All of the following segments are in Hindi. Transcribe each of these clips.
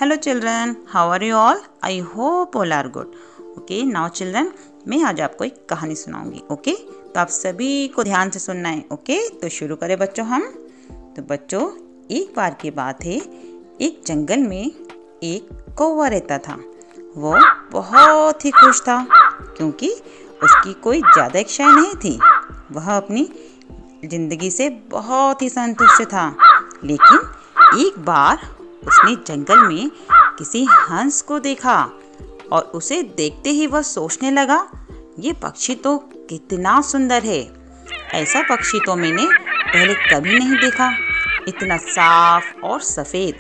Hello children, how are you all? I hope all are good. Okay, now children, मैं आज आपको एक कहानी सुनाऊंगी. ओके, तो आप सभी को ध्यान से सुनना है. ओके, तो शुरू करें बच्चों हम. तो बच्चों, एक बार की बात है, एक जंगल में एक कौवा रहता था. वो बहुत ही खुश था क्योंकि उसकी कोई ज़्यादा इच्छाएं नहीं थी. वह अपनी ज़िंदगी से बहुत ही संतुष्ट था. लेकिन एक बार उसने जंगल में किसी हंस को देखा और उसे देखते ही वह सोचने लगा, ये पक्षी तो कितना सुंदर है. ऐसा पक्षी तो मैंने पहले कभी नहीं देखा. इतना साफ और सफ़ेद.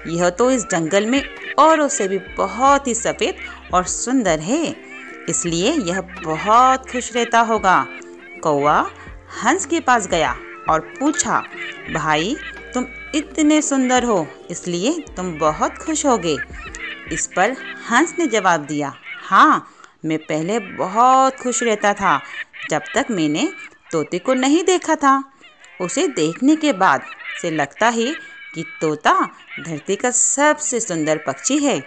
यह तो इस जंगल में औरों से भी बहुत ही सफ़ेद और सुंदर है, इसलिए यह बहुत खुश रहता होगा. कौवा हंस के पास गया और पूछा, भाई तुम इतने सुंदर हो इसलिए तुम बहुत खुश होगे. इस पर हंस ने जवाब दिया, हाँ, मैं पहले बहुत खुश रहता था जब तक मैंने तोते को नहीं देखा था. उसे देखने के बाद से लगता है कि तोता धरती का सबसे सुंदर पक्षी है.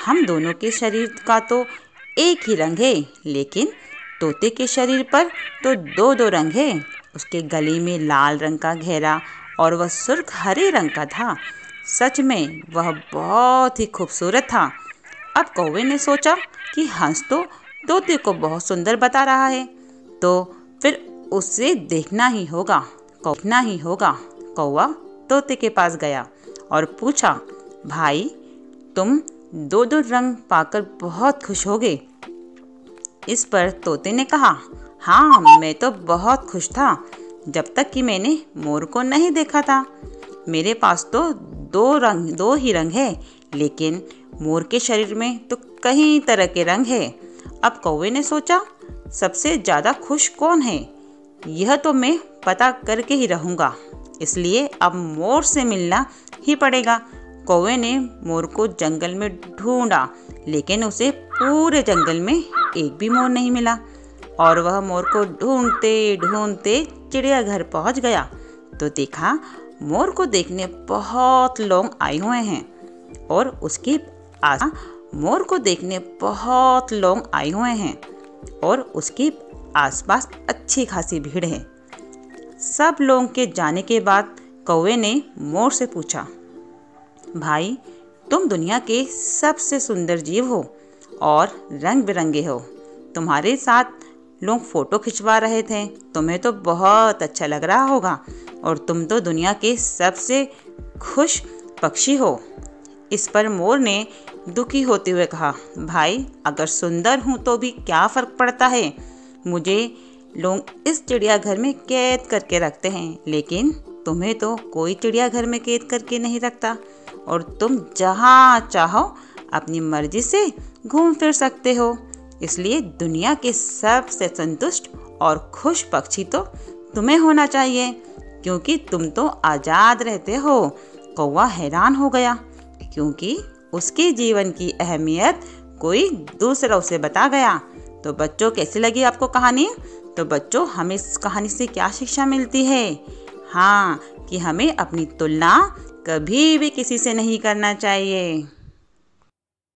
हम दोनों के शरीर का तो एक ही रंग है, लेकिन तोते के शरीर पर तो दो दो रंग है. उसके गले में लाल रंग का घेरा और वह सुर्ख हरे रंग का था. सच में वह बहुत ही खूबसूरत था. अब कौवे ने सोचा कि हंस तो तोते को बहुत सुंदर बता रहा है, तो फिर उसे देखना ही होगा. कौवा तोते के पास गया और पूछा, भाई तुम दो दो रंग पाकर बहुत खुश होगे. इस पर तोते ने कहा, हाँ, मैं तो बहुत खुश था जब तक कि मैंने मोर को नहीं देखा था. मेरे पास तो दो ही रंग है, लेकिन मोर के शरीर में तो कई तरह के रंग है. अब कौवे ने सोचा, सबसे ज़्यादा खुश कौन है, यह तो मैं पता करके ही रहूँगा. इसलिए अब मोर से मिलना ही पड़ेगा. कौवे ने मोर को जंगल में ढूंढा, लेकिन उसे पूरे जंगल में एक भी मोर नहीं मिला. और वह मोर को ढूंढते ढूंढते चिड़ियाघर पहुंच गया तो देखा मोर को देखने बहुत लोग आए हुए हैं और उसके आसपास अच्छी खासी भीड़ है. सब लोगों के जाने के बाद कौवे ने मोर से पूछा, भाई तुम दुनिया के सबसे सुंदर जीव हो और रंग बिरंगे हो. तुम्हारे साथ लोग फोटो खिंचवा रहे थे, तुम्हें तो बहुत अच्छा लग रहा होगा और तुम तो दुनिया के सबसे खुश पक्षी हो. इस पर मोर ने दुखी होते हुए कहा, भाई अगर सुंदर हूँ तो भी क्या फ़र्क पड़ता है. मुझे लोग इस चिड़ियाघर में कैद करके रखते हैं, लेकिन तुम्हें तो कोई चिड़ियाघर में कैद करके नहीं रखता और तुम जहाँ चाहो अपनी मर्जी से घूम फिर सकते हो. इसलिए दुनिया के सबसे संतुष्ट और खुश पक्षी तो तुम्हें होना चाहिए, क्योंकि तुम तो आज़ाद रहते हो. कौवा हैरान हो गया क्योंकि उसके जीवन की अहमियत कोई दूसरा उसे बता गया. तो बच्चों, कैसी लगी आपको कहानी? तो बच्चों, हमें इस कहानी से क्या शिक्षा मिलती है? हाँ, कि हमें अपनी तुलना कभी भी किसी से नहीं करना चाहिए.